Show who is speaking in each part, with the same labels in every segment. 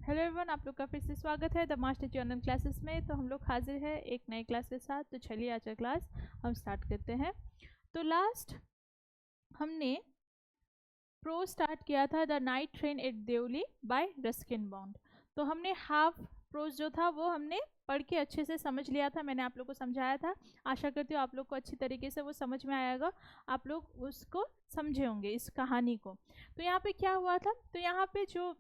Speaker 1: Hello everyone, आप लोग का फिर से स्वागत है द मास्टर ऑनलाइन क्लासेस में। तो हम लोग हाजिर है एक नई क्लास के साथ। तो चलिए आज का क्लास हम स्टार्ट करते हैं। तो लास्ट हमने प्रो स्टार्ट किया था the night train at Deoli by Ruskin Bond. तो हमने हाफ प्रोज जो था वो हमने पढ़ के अच्छे से समझ लिया था। मैंने आप लोग को समझाया था। आशा करती हूँ आप लोग को अच्छी तरीके से वो समझ में आएगा, आप लोग उसको समझे होंगे इस कहानी को। तो यहाँ पे क्या हुआ था, तो यहाँ पे जो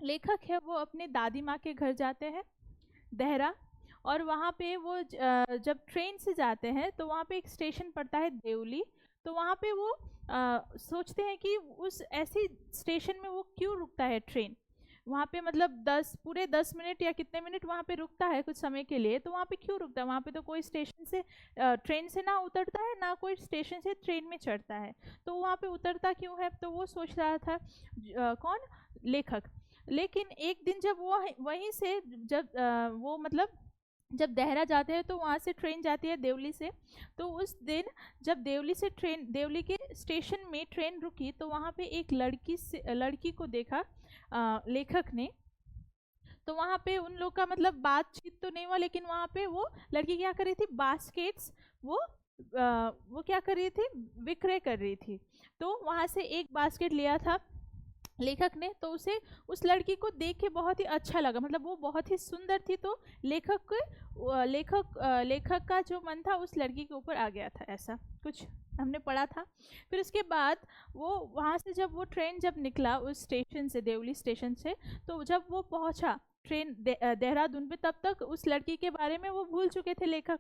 Speaker 1: लेखक है वो अपने दादी माँ के घर जाते हैं देहरा, और वहाँ पे वो जब ट्रेन से जाते हैं तो वहाँ पे एक स्टेशन पड़ता है देवली। तो वहाँ पे वो सोचते हैं कि उस ऐसी स्टेशन में वो क्यों रुकता है ट्रेन वहाँ पे, मतलब पूरे 10 मिनट या कितने मिनट वहाँ पे रुकता है कुछ समय के लिए। तो वहाँ पे क्यों रुकता है, वहाँ पे तो कोई स्टेशन से ट्रेन से ना उतरता है, ना कोई स्टेशन से ट्रेन में चढ़ता है, तो वहाँ पे उतरता क्यों है। तो वो सोच रहा था कौन, लेखक। लेकिन एक दिन जब वो वहीं से जब वो मतलब जब देहरा जाते हैं तो वहाँ से ट्रेन जाती है देवली से। तो उस दिन जब देवली के स्टेशन में ट्रेन रुकी तो वहाँ पे एक लड़की को देखा लेखक ने। तो वहाँ पे उन लोग का मतलब बातचीत तो नहीं हुआ, लेकिन वहाँ पे वो लड़की क्या कर रही थी, बास्केट्स वो क्या कर रही थी, विक्रय कर रही थी। तो वहाँ से एक बास्केट लिया था लेखक ने। तो उसे उस लड़की को देख के बहुत ही अच्छा लगा, मतलब वो बहुत ही सुंदर थी। तो लेखक का जो मन था उस लड़की के ऊपर आ गया था, ऐसा कुछ हमने पढ़ा था। फिर उसके बाद वो वहाँ से जब वो ट्रेन जब निकला उस स्टेशन से, देवली स्टेशन से, तो जब वो पहुँचा ट्रेन देहरादून पे, तब तक उस लड़की के बारे में वो भूल चुके थे लेखक।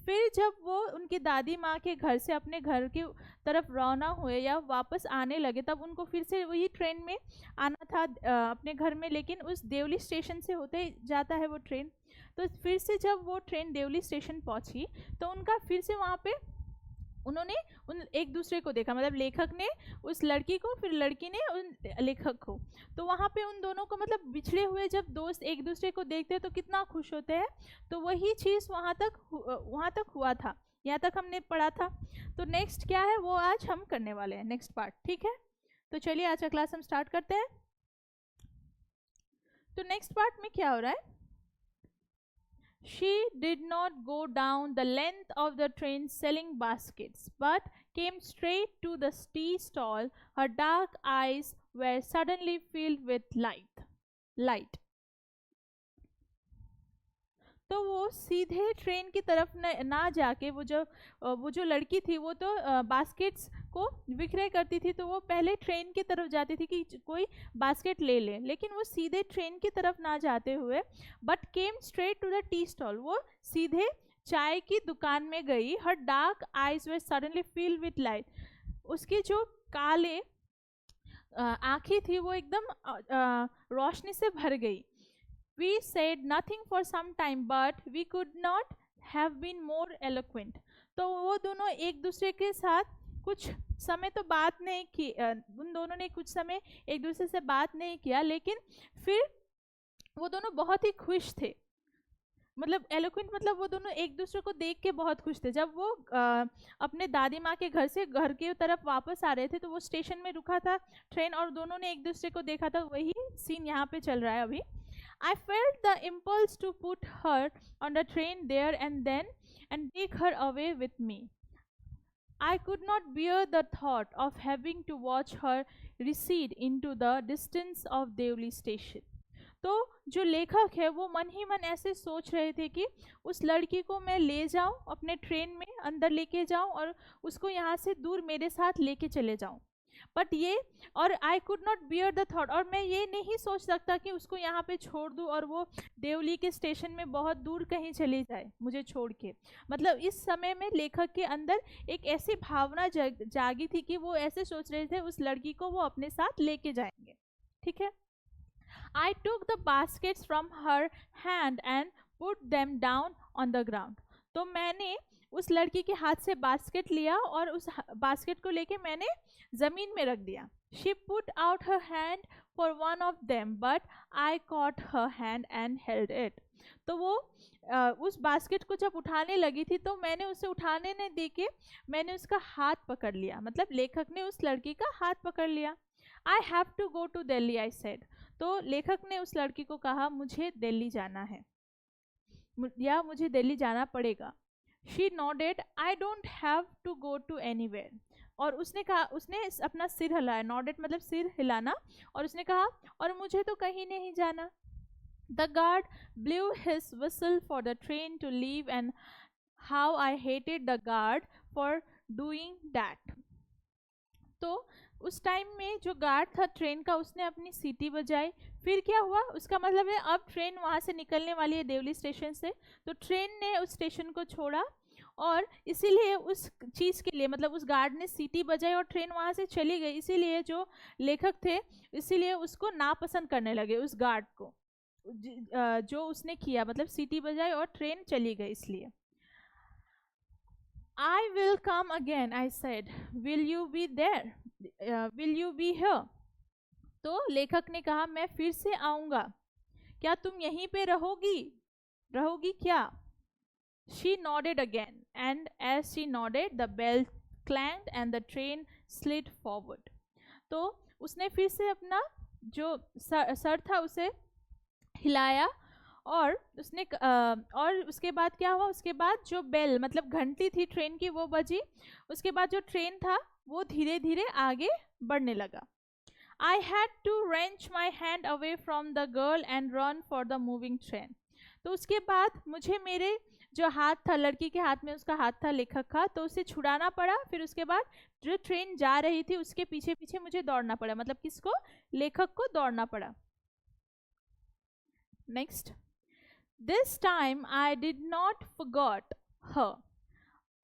Speaker 1: फिर जब वो उनकी दादी माँ के घर से अपने घर की तरफ रवाना हुए या वापस आने लगे, तब उनको फिर से वही ट्रेन में आना था अपने घर में, लेकिन उस देवली स्टेशन से होते जाता है वो ट्रेन। तो फिर से जब वो ट्रेन देवली स्टेशन पहुंची तो उनका फिर से वहाँ पे उन्होंने उन एक दूसरे को देखा, मतलब लेखक ने उस लड़की को, फिर लड़की ने उन लेखक को। तो वहाँ पे उन दोनों को, मतलब बिछड़े हुए जब दोस्त एक दूसरे को देखते हैं तो कितना खुश होते हैं। तो वही चीज़ वहाँ तक हुआ था, यहाँ तक हमने पढ़ा था। तो नेक्स्ट क्या है वो आज हम करने वाले हैं, नेक्स्ट पार्ट, ठीक है। तो चलिए आज का क्लास हम स्टार्ट करते हैं। तो नेक्स्ट पार्ट में क्या हो रहा है, She did not go down the length of the train selling baskets, but came straight to the tea stall. Her dark eyes were suddenly filled with light. तो वो सीधे ट्रेन की तरफ ना जाके वो जो लड़की थी वो तो बास्केट्स को विक्रय करती थी, तो वो पहले ट्रेन की तरफ जाती थी कि कोई बास्केट ले ले, लेकिन वो सीधे ट्रेन की तरफ ना जाते हुए but came straight to the tea stall, वो सीधे चाय की दुकान में गई। Her dark eyes were suddenly filled with light, उसकी जो काले आँखें थी वो एकदम रोशनी से भर गई। We said nothing for some time, but we could not have been more eloquent. तो वो दोनों एक दूसरे के साथ कुछ समय तो बात नहीं की, उन दोनों ने कुछ समय एक दूसरे से बात नहीं किया, लेकिन फिर वो दोनों बहुत ही खुश थे। मतलब एलोक्वेंट मतलब वो दोनों एक दूसरे को देख के बहुत खुश थे। जब वो अपने दादी माँ के घर से घर की तरफ वापस आ रहे थे तो वो स्टेशन में रुका था ट्रेन, और दोनों ने एक दूसरे को देखा था। वही सीन यहाँ पे चल रहा है अभी। I felt the impulse to put her on the train there and take her away with me. I could not bear the thought of having to watch her recede into the distance of Devli station. तो जो लेखक है वो मन ही मन ऐसे सोच रहे थे कि उस लड़की को मैं ले जाऊं, अपने ट्रेन में अंदर लेके जाऊं और उसको यहाँ से दूर मेरे साथ लेके चले जाऊं। बट ये, और I could not bear the thought, और मैं ये नहीं सोच सकता कि उसको यहाँ पे छोड़ दूँ और वो देवली के स्टेशन में बहुत दूर कहीं चली जाए मुझे छोड़ के। मतलब इस समय में लेखक के अंदर एक ऐसी भावना जागी थी कि वो ऐसे सोच रहे थे उस लड़की को वो अपने साथ लेके जाएंगे, ठीक है। I took the baskets from her hand and put them down on the ground. तो मैंने उस लड़की के हाथ से बास्केट लिया और उस बास्केट को लेके मैंने जमीन में रख दिया। She put out her hand for one of them, but I caught her hand and held it. तो वो उस बास्केट को जब उठाने लगी थी तो मैंने उसे उठाने नहीं दे के मैंने उसका हाथ पकड़ लिया, मतलब लेखक ने उस लड़की का हाथ पकड़ लिया। I have to go to Delhi, I said. तो लेखक ने उस लड़की को कहा मुझे दिल्ली जाना है या मुझे दिल्ली जाना पड़ेगा। She nodded, I don't have to go to anywhere. और उसने कहा, उसने अपना सिर हिलाया, नॉडेड मतलब सिर हिलाना, और उसने कहा और मुझे तो कहीं नहीं जाना। The guard blew his whistle for the train to leave and how I hated the guard for doing that. तो उस टाइम में जो गार्ड था ट्रेन का, उसने अपनी सीटी बजाई। फिर क्या हुआ, उसका मतलब है अब ट्रेन वहाँ से निकलने वाली है देवली स्टेशन से, तो ट्रेन ने उस स्टेशन को छोड़ा और इसीलिए उस चीज़ के लिए मतलब उस गार्ड ने सीटी बजाई और ट्रेन वहाँ से चली गई। इसीलिए जो लेखक थे इसीलिए उसको नापसंद करने लगे उस गार्ड को, जो उसने किया, मतलब सीटी बजाई और ट्रेन चली गई इसलिए। I will come again, I said. Will you be there? Will you be here? तो लेखक ने कहा मैं फिर से आऊँगा, क्या तुम यहीं पे रहोगी क्या? She nodded again, and as she nodded, the bell clanged and the train slid forward. तो उसने फिर से अपना जो सर था उसे हिलाया और उसने और उसके बाद क्या हुआ, उसके बाद जो बेल मतलब घंटी थी ट्रेन की वो बजी। उसके बाद जो ट्रेन था वो धीरे धीरे आगे बढ़ने लगा। I had to wrench my hand away from the girl and run for the moving train. तो उसके बाद मुझे मेरे जो हाथ था, लड़की के हाथ में उसका हाथ था लेखक का, तो उसे छुड़ाना पड़ा। फिर उसके बाद जो ट्रेन जा रही थी उसके पीछे पीछे मुझे दौड़ना पड़ा, मतलब किसको, लेखक को दौड़ना पड़ा। Next, this time I did not forgot हर।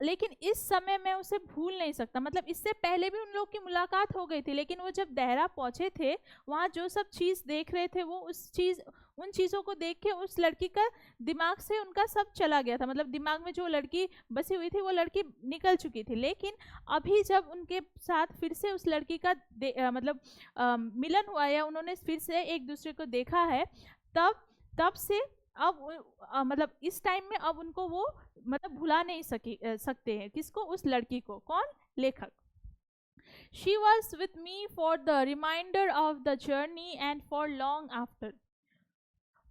Speaker 1: लेकिन इस समय मैं उसे भूल नहीं सकता, मतलब इससे पहले भी उन लोग की मुलाकात हो गई थी, लेकिन वो जब देहरा पहुंचे थे वहाँ जो सब चीज़ देख रहे थे वो उन चीज़ों को देख के उस लड़की का दिमाग से उनका सब चला गया था, मतलब दिमाग में जो लड़की बसी हुई थी वो लड़की निकल चुकी थी। लेकिन अभी जब उनके साथ फिर से उस लड़की का मतलब मिलन हुआ या उन्होंने फिर से एक दूसरे को देखा है, तब से अब मतलब इस टाइम में अब उनको वो मतलब भुला नहीं सकते हैं। किसको, उस लड़की को। कौन, लेखक। She was with me for the remainder of the journey and for long after.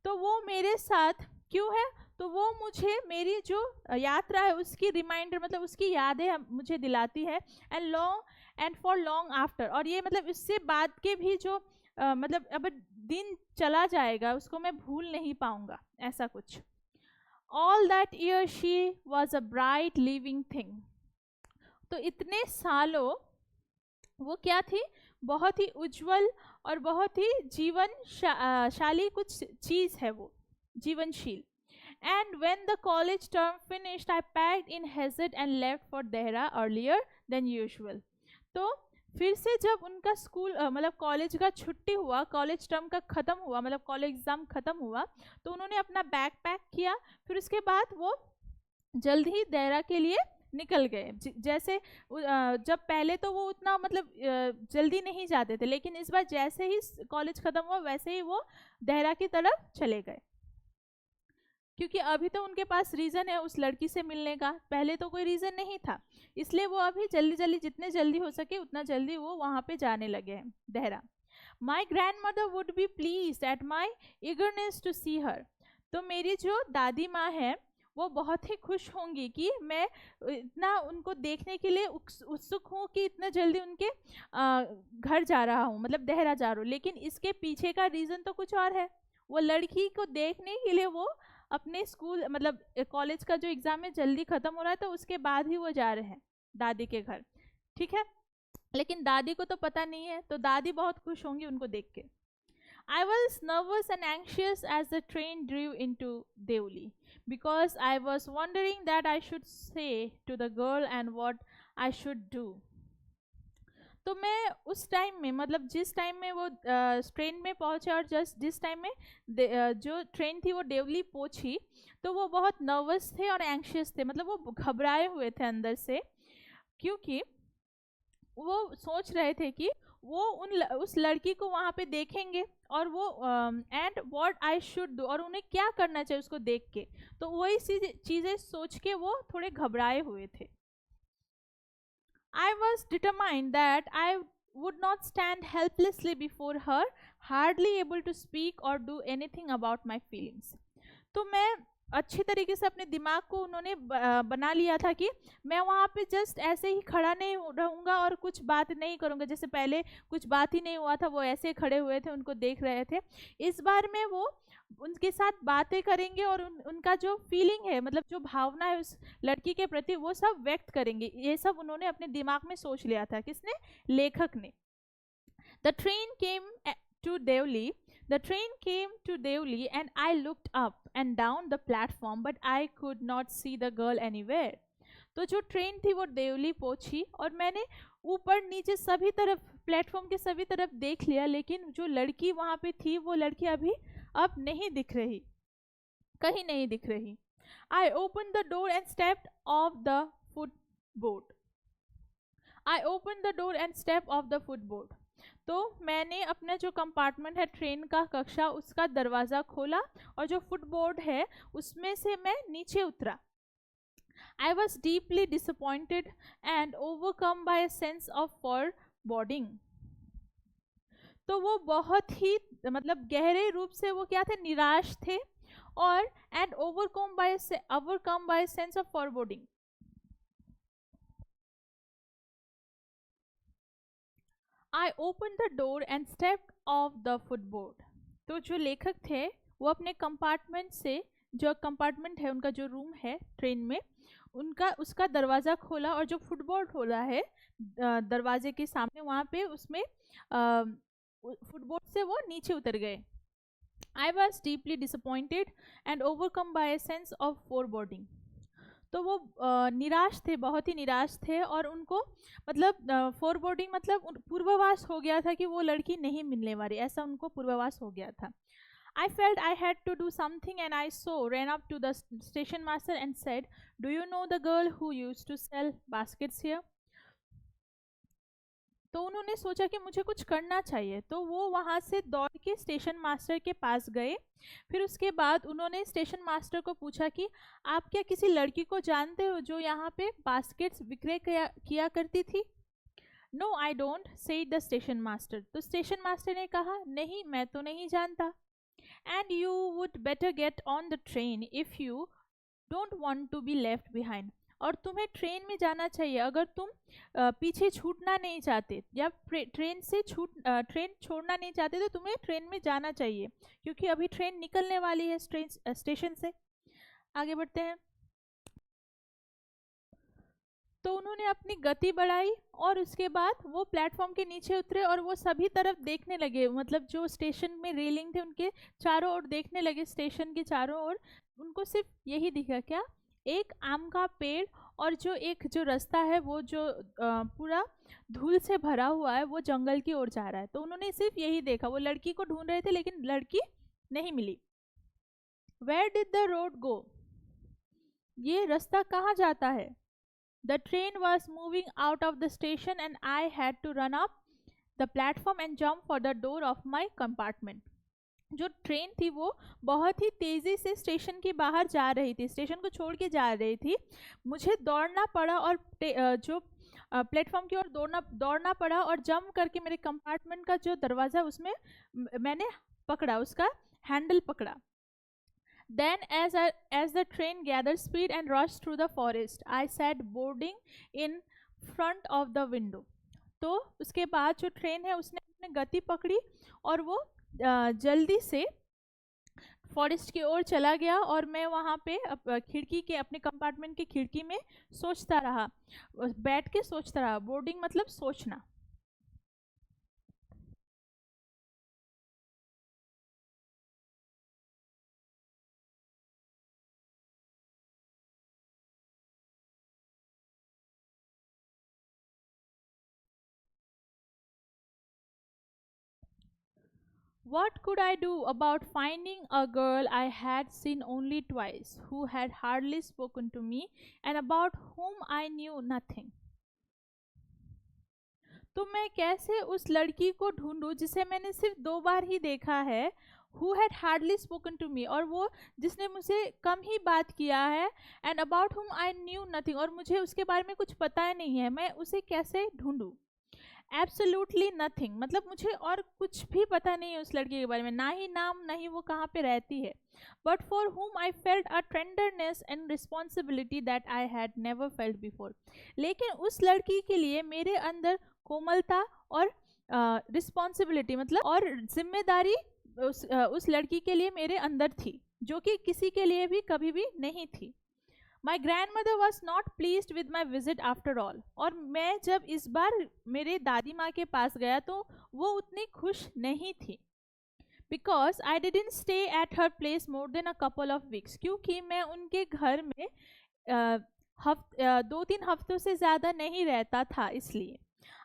Speaker 1: तो वो मेरे साथ क्यों है, तो वो मुझे मेरी जो यात्रा है उसकी रिमाइंडर मतलब उसकी यादें मुझे दिलाती है, एंड फॉर लॉन्ग आफ्टर। और ये मतलब इससे बाद के भी जो मतलब अब दिन चला जाएगा उसको मैं भूल नहीं पाऊंगा, ऐसा कुछ। All that year she was a bright living thing. तो इतने सालों वो क्या थी, बहुत ही उज्जवल और बहुत ही जीवनशाली कुछ चीज़ है वो, जीवनशील। And when the college term finished, I packed in Hazard and left for Dehra earlier than usual. तो फिर से जब उनका स्कूल मतलब कॉलेज का छुट्टी हुआ, कॉलेज टर्म का ख़त्म हुआ, मतलब कॉलेज एग्ज़ाम ख़त्म हुआ, तो उन्होंने अपना बैग पैक किया। फिर उसके बाद वो जल्द ही देहरा के लिए निकल गए। जैसे जब पहले तो वो उतना मतलब जल्दी नहीं जाते थे, लेकिन इस बार जैसे ही कॉलेज ख़त्म हुआ वैसे ही वो देहरा की तरफ चले गए, क्योंकि अभी तो उनके पास रीज़न है उस लड़की से मिलने का, पहले तो कोई रीज़न नहीं था। इसलिए वो अभी जल्दी जितने जल्दी हो सके उतना जल्दी वो वहाँ पे जाने लगे हैं, Dehra. My grandmother would be pleased at my eagerness to see her. तो मेरी जो दादी माँ है वो बहुत ही खुश होंगी कि मैं इतना उनको देखने के लिए उत्सुक हूँ कि इतना जल्दी उनके घर जा रहा हूँ, मतलब देहरा जा रहा हूँ। लेकिन इसके पीछे का रीज़न तो कुछ और है। वो लड़की को देखने के लिए वो अपने स्कूल मतलब कॉलेज का जो एग्ज़ाम है जल्दी ख़त्म हो रहा है, तो उसके बाद ही वो जा रहे हैं दादी के घर, ठीक है। लेकिन दादी को तो पता नहीं है, तो दादी बहुत खुश होंगी उनको देख के। I was nervous and anxious as the train drew into Deoli because I was wondering that I should say to the girl and what I should do. तो मैं उस टाइम में मतलब जिस टाइम में वो ट्रेन में पहुंचे और जिस टाइम में जो ट्रेन थी वो देवली पहुंची, तो वो बहुत नर्वस थे और एंशियस थे, मतलब वो घबराए हुए थे अंदर से, क्योंकि वो सोच रहे थे कि वो उस लड़की को वहाँ पे देखेंगे और वो and what I should do, और उन्हें क्या करना चाहिए उसको देख के। तो वही चीज़ें सोच के वो थोड़े घबराए हुए थे। I was determined that I would not stand helplessly before her, hardly able to speak or do anything about my feelings. तो मैं अच्छी तरीके से अपने दिमाग को उन्होंने बना लिया था कि मैं वहाँ पे जस्ट ऐसे ही खड़ा नहीं रहूँगा और कुछ बात नहीं करूँगा, जैसे पहले कुछ बात ही नहीं हुआ था, वो ऐसे खड़े हुए थे, उनको देख रहे थे। इस बार में वो उनके साथ बातें करेंगे और उनका जो फीलिंग है, मतलब जो भावना है उस लड़की के प्रति, वो सब व्यक्त करेंगे। ये सब उन्होंने अपने दिमाग में सोच लिया था। किसने? लेखक ने। The train came to Deoli The train came to Devli and I looked up and down the platform but I could not see the girl anywhere. तो जो ट्रेन थी वो देवली पहुंची और मैंने ऊपर नीचे सभी तरफ, प्लेटफॉर्म के सभी तरफ देख लिया, लेकिन जो लड़की वहां पे थी वो लड़की अभी अब नहीं दिख रही, कहीं नहीं दिख रही। I opened the door and stepped off the footboard. I opened the door and stepped off the footboard. तो मैंने अपना जो कंपार्टमेंट है ट्रेन का कक्षा, उसका दरवाज़ा खोला और जो फुटबोर्ड है उसमें से मैं नीचे उतरा। I was deeply disappointed and overcome by a sense of foreboding. तो वो बहुत ही मतलब गहरे रूप से वो क्या थे? निराश थे। और and overcome by a sense of foreboding. I opened the door and stepped off the footboard. तो जो लेखक थे वो अपने कंपार्टमेंट से, जो कंपार्टमेंट है उनका, जो रूम है ट्रेन में, उनका उसका दरवाज़ा खोला और जो फुटबोर्ड खोला है दरवाजे के सामने, वहाँ पे उसमें फुटबोर्ड से वो नीचे उतर गए। I was deeply disappointed and overcome by a sense of foreboding. तो वो निराश थे, बहुत ही निराश थे और उनको मतलब फोरबोर्डिंग मतलब पूर्वाभास हो गया था कि वो लड़की नहीं मिलने वाली, ऐसा उनको पूर्वाभास हो गया था। I felt I had to do something and I ran up to the station master and said, "Do you know the girl who used to sell baskets here?" तो उन्होंने सोचा कि मुझे कुछ करना चाहिए, तो वो वहाँ से दौड़ के स्टेशन मास्टर के पास गए। फिर उसके बाद उन्होंने स्टेशन मास्टर को पूछा कि आप क्या किसी लड़की को जानते हो जो यहाँ पे बास्केट्स विक्रय किया करती थी? No I don't, said the station master. तो स्टेशन मास्टर ने कहा, नहीं, मैं तो नहीं जानता। And you would better get on the train if you don't want to be left behind. और तुम्हें ट्रेन में जाना चाहिए अगर तुम पीछे छूटना नहीं चाहते, या ट्रेन छोड़ना नहीं चाहते, तो तुम्हें ट्रेन में जाना चाहिए, क्योंकि अभी ट्रेन निकलने वाली है स्टेशन से। आगे बढ़ते हैं। तो उन्होंने अपनी गति बढ़ाई और उसके बाद वो प्लेटफॉर्म के नीचे उतरे और वो सभी तरफ देखने लगे, मतलब जो स्टेशन में रेलिंग थे उनके चारों ओर देखने लगे, स्टेशन के चारों ओर। उनको सिर्फ यही दिखा, क्या? एक आम का पेड़ और जो रास्ता है वो जो पूरा धूल से भरा हुआ है, वो जंगल की ओर जा रहा है। तो उन्होंने सिर्फ यही देखा। वो लड़की को ढूंढ रहे थे लेकिन लड़की नहीं मिली। Where did the road go? ये रास्ता कहाँ जाता है? The train was moving out of the station and I had to run up the platform and jump for the door of my compartment. जो ट्रेन थी वो बहुत ही तेज़ी से स्टेशन के बाहर जा रही थी, स्टेशन को छोड़ के जा रही थी। मुझे दौड़ना पड़ा और जो प्लेटफॉर्म की ओर दौड़ना पड़ा और जंप करके मेरे कंपार्टमेंट का जो दरवाज़ा उसमें मैंने पकड़ा, उसका हैंडल पकड़ा। Then as the train gathered speed and rushed through the forest, I sat boarding in front of the window. तो उसके बाद जो ट्रेन है उसने अपनी गति पकड़ी और वो जल्दी से फॉरेस्ट की ओर चला गया और मैं वहाँ पे खिड़की के, अपने कंपार्टमेंट की खिड़की में सोचता रहा, बैठ के सोचता रहा। बोर्डिंग मतलब सोचना। What could I do about finding a girl I had seen only twice, who had hardly spoken to me, and about whom I knew nothing? तो मैं कैसे उस लड़की को ढूंढूं जिसे मैंने सिर्फ 2 बार ही देखा है, who had hardly spoken to me, और वो जिसने मुझे कम ही बात किया है, and about whom I knew nothing, और मुझे उसके बारे में कुछ पता नहीं है, मैं उसे कैसे ढूंढूं? एब्सोल्युटली नथिंग, मतलब मुझे और कुछ भी पता नहीं है उस लड़की के बारे में, ना ही नाम, ना ही वो कहाँ पे रहती है. बट फॉर हुम I felt a tenderness and responsibility that I had never felt before. लेकिन उस लड़की के लिए मेरे अंदर कोमलता और रिस्पॉन्सिबिलिटी मतलब और जिम्मेदारी उस लड़की के लिए मेरे अंदर थी, जो कि किसी के लिए भी कभी भी नहीं थी. My grand mother was not please with my visit after all. और मैं जब इस बार मेरे दादी माँ के पास गया तो वो उतनी खुश नहीं थी. Because I didn't stay at her place more than a couple of weeks. क्योंकि मैं उनके घर में 2-3 हफ्तों से ज़्यादा नहीं रहता था, इसलिए.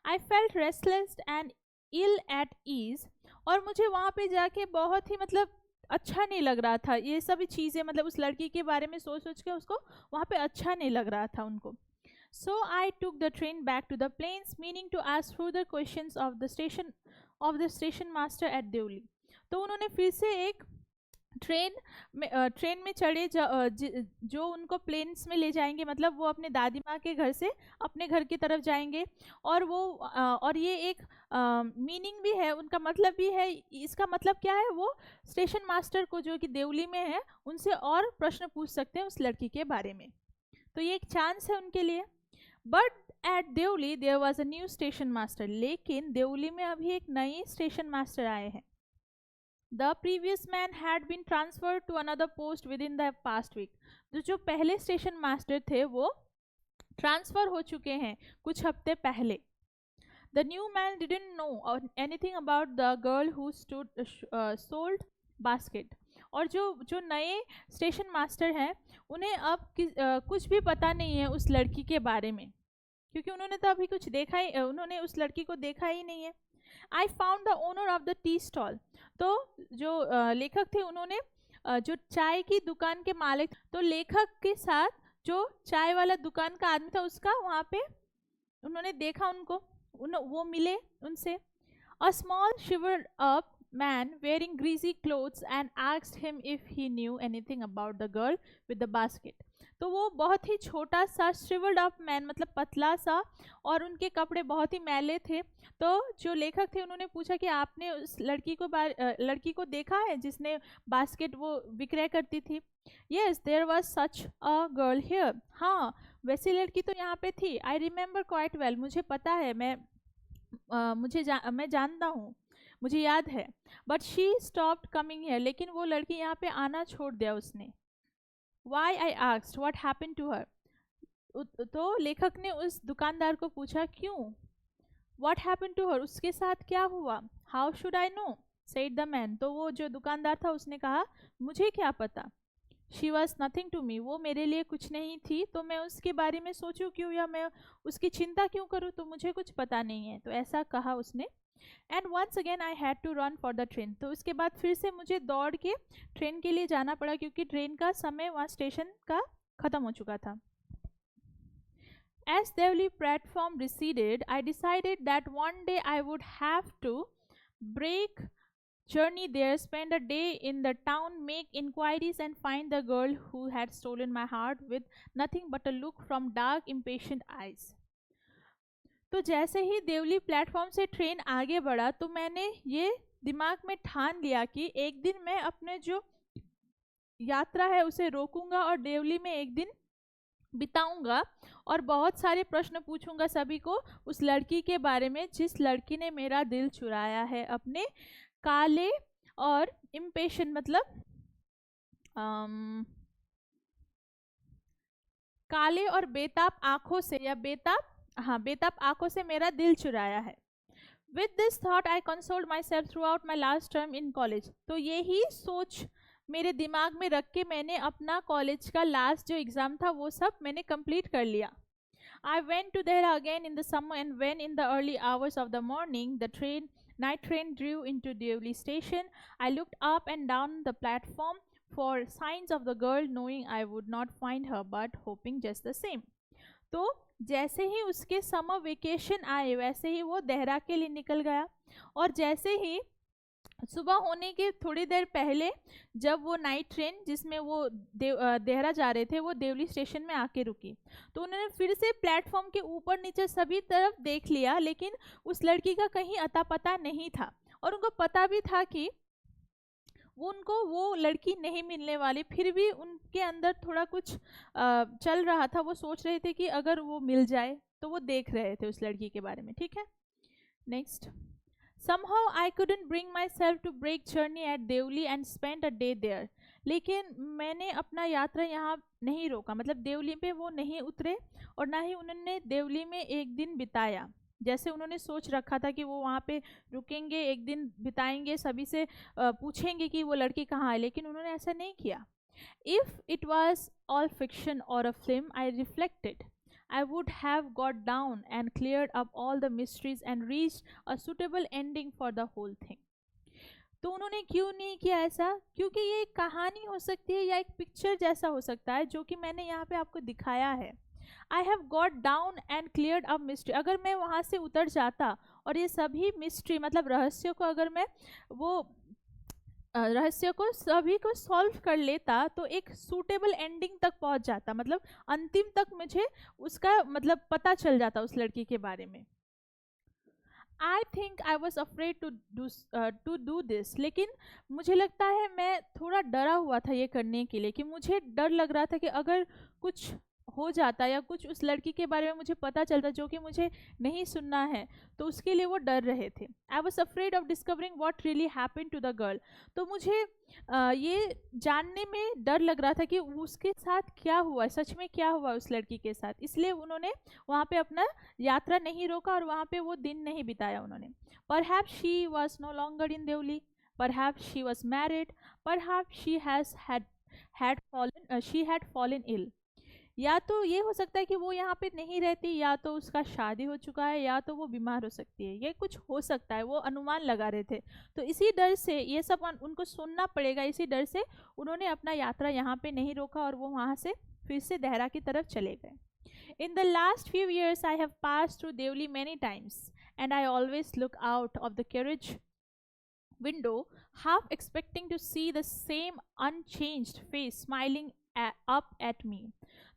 Speaker 1: I felt restless and ill at ease. और मुझे वहाँ पे जाके बहुत ही मतलब अच्छा नहीं लग रहा था. ये सभी चीज़ें मतलब उस लड़की के बारे में सोच सोच के उसको वहाँ पे अच्छा नहीं लग रहा था उनको. So I took the train back to the plains meaning to ask further questions of the station master at Deoli. तो उन्होंने फिर से एक ट्रेन में चढ़े जो उनको प्लेन्स में ले जाएंगे, मतलब वो अपने दादी माँ के घर से अपने घर की तरफ जाएंगे. और वो और ये एक मीनिंग भी है, उनका मतलब भी है. इसका मतलब क्या है, वो स्टेशन मास्टर को जो कि देवली में है उनसे और प्रश्न पूछ सकते हैं उस लड़की के बारे में. तो ये एक चांस है उनके लिए. But at Deoli there was a new station master. लेकिन देवली में अभी एक नई स्टेशन मास्टर आए हैं. The previous man had been transferred to another post within the past week. तो जो पहले स्टेशन मास्टर थे वो ट्रांसफर हो चुके हैं कुछ हफ्ते पहले. The new man didn't know anything about the girl who sold basket. और जो नए स्टेशन मास्टर हैं उन्हें अब कुछ भी पता नहीं है उस लड़की के बारे में, क्योंकि उन्होंने तो अभी कुछ देखा ही, उन्होंने उस लड़की को देखा ही नहीं है. I found the owner of the tea stall. तो जो लेखक थे उन्होंने जो चाय की दुकान के मालिक, तो लेखक के साथ जो चाय वाला दुकान का आदमी था उसका वहाँ पे उन्होंने देखा उनको, वो मिले उनसे. A small शिवर्ड up man wearing greasy clothes and asked him if he knew anything about the girl with the basket. तो वो बहुत ही छोटा सा श्रिवल्ड अप मैन मतलब पतला सा, और उनके कपड़े बहुत ही मैले थे. तो जो लेखक थे उन्होंने पूछा कि आपने उस लड़की को देखा है जिसने बास्केट वो विक्रय करती थी. Yes there was such a girl here. हाँ, वैसी लड़की तो यहाँ पे थी. I remember quite well. मुझे पता है, मैं जानता हूँ, मुझे याद है. But she stopped coming here. लेकिन वो लड़की यहाँ पे आना छोड़ दिया उसने. Why I asked what happened to her. तो लेखक ने उस दुकानदार को पूछा क्यों. व्हाट हैपेंड टू हर, उसके साथ क्या हुआ. How should I know said the man. तो वो जो दुकानदार था उसने कहा मुझे क्या पता. She was nothing to me. वो मेरे लिए कुछ नहीं थी, तो मैं उसके बारे में सोचूं क्यों या मैं उसकी चिंता क्यों करूं, तो मुझे कुछ पता नहीं है. तो ऐसा कहा उसने. And once again I had to run for the train. तो उसके बाद फिर से मुझे दौड़ के ट्रेन के लिए जाना पड़ा, क्योंकि ट्रेन का समय वहाँ स्टेशन का ख़त्म हो चुका था. As Devli platform receded, I decided that one day I would have to break journey there, spend a day in the town, make inquiries and find the girl who had stolen my heart with nothing but a look from dark impatient eyes. तो जैसे ही Deoli platform से train आगे बढ़ा तो मैंने ये दिमाग में ठान लिया कि एक दिन मैं अपने जो यात्रा है उसे रोकूंगा और देवली में एक दिन बिताऊंगा और बहुत सारे प्रश्न पूछूंगा सभी को उस लड़की के बारे में जिस लड़की ने मेरा दिल चुराया है अपने काले और इम्पेशेंट मतलब काले और बेताब आंखों से या बेताब आंखों से मेरा दिल चुराया है. With this thought I consoled my self through out my last term in college. तो यही सोच मेरे दिमाग में रख के मैंने अपना कॉलेज का लास्ट जो एग्ज़ाम था वो सब मैंने कंप्लीट कर लिया. I went to there again in the summer and when in the early hours of the morning the night train drew into Devli station. I looked up and down the platform for signs of the girl, knowing I would not find her but hoping just the same. तो जैसे ही उसके summer vacation आए वैसे ही वो देहरा के लिए निकल गया, और जैसे ही सुबह होने के थोड़ी देर पहले जब वो नाइट ट्रेन जिसमें वो देहरा जा रहे थे वो देवली स्टेशन में आके रुकी, तो उन्होंने फिर से प्लेटफॉर्म के ऊपर नीचे सभी तरफ देख लिया, लेकिन उस लड़की का कहीं अता पता नहीं था। और उनको पता भी था कि उनको वो लड़की नहीं मिलने वाली, फिर भी उनके अंदर थोड़ा कुछ चल रहा था। वो सोच रहे थे कि अगर वो मिल जाए, तो वो देख रहे थे उस लड़की के बारे में। ठीक है, next. Somehow I couldn't bring myself to break journey at Deoli and spend a day there. लेकिन मैंने अपना यात्रा यहाँ नहीं रोका, मतलब देवली पे वो नहीं उतरे और ना ही उन्होंने देवली में एक दिन बिताया। जैसे उन्होंने सोच रखा था कि वो वहाँ पे रुकेंगे, एक दिन बिताएंगे, सभी से पूछेंगे कि वो लड़की कहाँ है, लेकिन उन्होंने ऐसा नहीं किया। If it was all fiction or a film, I reflected, I would have got down and cleared up all the mysteries and reached a suitable ending for the whole thing. तो उन्होंने क्यों नहीं किया ऐसा? क्योंकि ये एक कहानी हो सकती है या एक पिक्चर जैसा हो सकता है, जो कि मैंने यहाँ पे आपको दिखाया है। I have got down and cleared up mystery. अगर मैं वहाँ से उतर जाता और ये सभी मिस्ट्री मतलब रहस्यों को अगर मैं वो रहस्य को सभी को सॉल्व कर लेता, तो एक सूटेबल एंडिंग तक पहुंच जाता, मतलब अंतिम तक मुझे उसका मतलब पता चल जाता उस लड़की के बारे में। I think I was afraid to do this. लेकिन मुझे लगता है मैं थोड़ा डरा हुआ था ये करने के लिए, कि मुझे डर लग रहा था कि अगर कुछ हो जाता या कुछ उस लड़की के बारे में मुझे पता चलता जो कि मुझे नहीं सुनना है, तो उसके लिए वो डर रहे थे। I was afraid of discovering what really happened to the girl. तो मुझे ये जानने में डर लग रहा था कि उसके साथ क्या हुआ, सच में क्या हुआ उस लड़की के साथ। इसलिए उन्होंने वहाँ पे अपना यात्रा नहीं रोका और वहाँ पे वो दिन नहीं बिताया उन्होंने। Perhaps she was no longer in Deoli, perhaps she was married, perhaps she had fallen ill. या तो ये हो सकता है कि वो यहाँ पे नहीं रहती, या तो उसका शादी हो चुका है, या तो वो बीमार हो सकती है, ये कुछ हो सकता है, वो अनुमान लगा रहे थे। तो इसी डर से ये सब उनको सुनना पड़ेगा, इसी डर से उन्होंने अपना यात्रा यहाँ पे नहीं रोका और वो वहाँ से फिर से देहरा की तरफ चले गए। In the last few years, I have passed through Devli many times, and I always look out of the carriage window, half expecting to see the same unchanged face smiling up at me.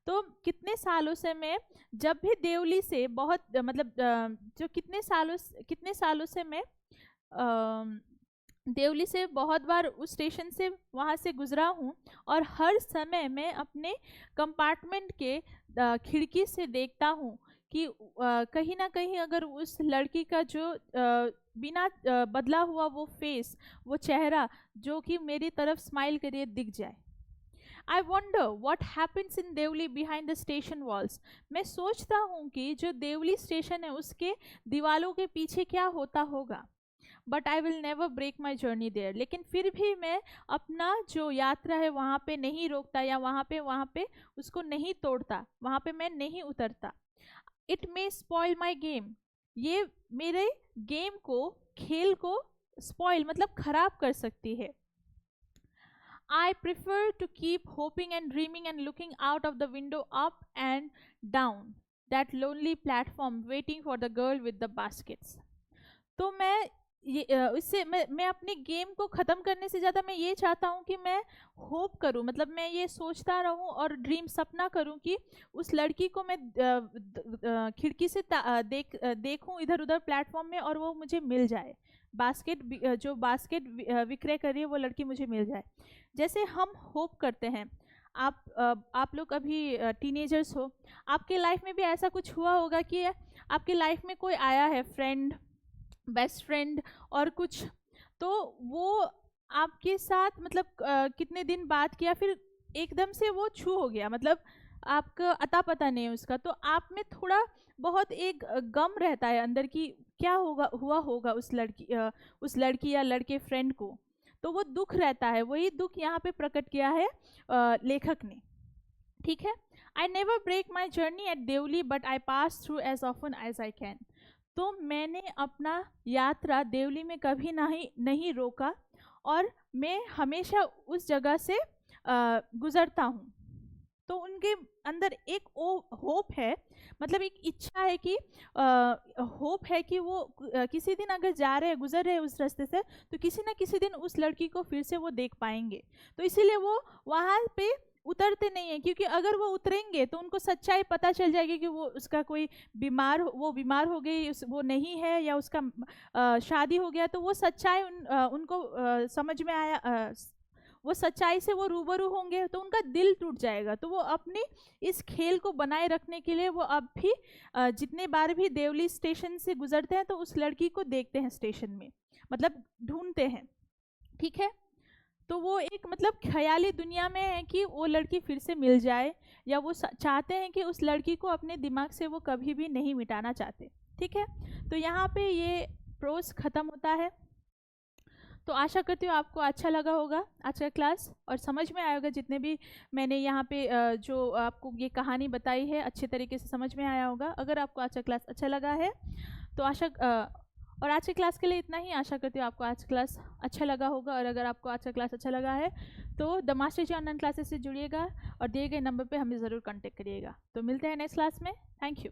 Speaker 1: तो कितने सालों से मैं जब भी देवली से बहुत मतलब जो कितने सालों से मैं देवली से बहुत बार उस स्टेशन से वहाँ से गुजरा हूँ, और हर समय मैं अपने कंपार्टमेंट के खिड़की से देखता हूँ कि कहीं ना कहीं अगर उस लड़की का जो बिना बदला हुआ वो फेस, वो चेहरा जो कि मेरी तरफ स्माइल करिए दिख जाए। I wonder what happens in Deoli behind the station walls. मैं सोचता हूँ कि जो देवली स्टेशन है उसके दीवालों के पीछे क्या होता होगा। But I will never break my journey there. लेकिन फिर भी मैं अपना जो यात्रा है वहाँ पे नहीं रोकता, या वहाँ पे उसको नहीं तोड़ता, वहाँ पे मैं नहीं उतरता। It may spoil my game. ये मेरे गेम को, खेल को स्पॉइल मतलब खराब कर सकती है। I prefer to keep hoping and dreaming and looking out of the window up and down that lonely platform waiting for the girl with the baskets. तो मैं इससे मैं अपने गेम को ख़त्म करने से ज़्यादा मैं ये चाहता हूँ कि मैं होप करूँ, मतलब मैं ये सोचता रहूँ और ड्रीम सपना करूँ कि उस लड़की को मैं खिड़की से देखूँ इधर उधर प्लेटफॉर्म में, और वो मुझे मिल जाए। जो बास्केट विक्रय कर रही है वो लड़की मुझे मिल जाए, जैसे हम होप करते हैं। आप लोग अभी टीनेजर्स हो, आपके लाइफ में भी ऐसा कुछ हुआ होगा कि आपके लाइफ में कोई आया है, फ्रेंड, बेस्ट फ्रेंड और कुछ, तो वो आपके साथ मतलब कितने दिन बात किया, फिर एकदम से वो छू हो गया, मतलब आपका अता पता नहीं है उसका, तो आप में थोड़ा बहुत एक गम रहता है अंदर की क्या हुआ होगा उस लड़की या लड़के फ्रेंड को, तो वो दुख रहता है। वही दुख यहाँ पे प्रकट किया है लेखक ने। ठीक है, I never break my journey at Deoli but I pass through as often as I can. तो मैंने अपना यात्रा देवली में कभी नहीं रोका, और मैं हमेशा उस जगह से गुजरता हूँ। तो उनके अंदर एक होप है, मतलब एक इच्छा है कि होप है कि वो किसी दिन अगर जा रहे हैं, गुजर रहे हैं उस रास्ते से, तो किसी ना किसी दिन उस लड़की को फिर से वो देख पाएंगे। तो इसीलिए वो वहाँ पे उतरते नहीं है, क्योंकि अगर वो उतरेंगे तो उनको सच्चाई पता चल जाएगी कि वो उसका कोई वो बीमार हो गई, वो नहीं है, या उसका शादी हो गया। तो वो सच्चाई उनको समझ में आया, वो सच्चाई से वो रूबरू होंगे तो उनका दिल टूट जाएगा। तो वो अपने इस खेल को बनाए रखने के लिए वो अब भी जितने बार भी देवली स्टेशन से गुजरते हैं तो उस लड़की को देखते हैं स्टेशन में, मतलब ढूंढते हैं। ठीक है, तो वो एक मतलब ख्याली दुनिया में है कि वो लड़की फिर से मिल जाए, या वो चाहते हैं कि उस लड़की को अपने दिमाग से वो कभी भी नहीं मिटाना चाहते। ठीक है, तो यहाँ पे ये प्रोज खत्म होता है। तो आशा करती हूँ आपको अच्छा लगा होगा आज का क्लास, और समझ में आया होगा जितने भी मैंने यहाँ पे जो आपको ये कहानी बताई है अच्छे तरीके से समझ में आया होगा। अगर आपको आज का क्लास अच्छा लगा है तो और आज के क्लास के लिए इतना ही। आशा करती हूँ आपको आज क्लास अच्छा लगा होगा, और अगर आपको आज का क्लास अच्छा लगा है तो the master ji online classes से जुड़िएगा और दिए गए नंबर पे हमें ज़रूर कांटेक्ट करिएगा। तो मिलते हैं नेक्स्ट क्लास में। Thank you.